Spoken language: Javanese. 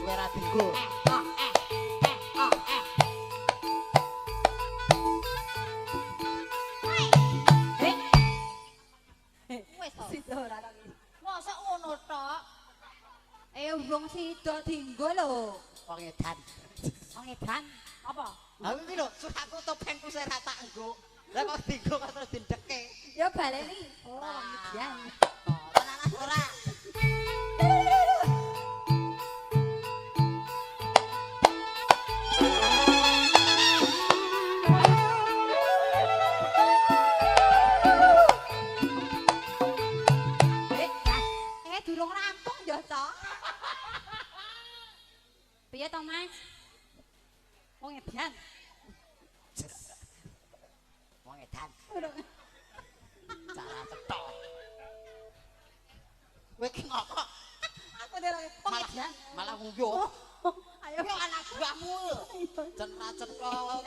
kowe ra dinggo. Wis to. Sida ora tak. Mosok ngono tok. Wong sida dinggo lho. Wong edan. Wong edan apa? Aku iki lho, suratku topengku saya ra tak nggo. Lah kok dinggo kok terus dindeke. Ya baleni. Oh, wong edan. Oh, tenanan ora. Durung rampung ya, Cok. Piye to, Mas? Wong edan. Wong edan. Cara cetok. Kowe ki ngokok. Aku ndelok wong edan. Malah nguyu. Ayo Yo anak buahmu. Jen ra cetok.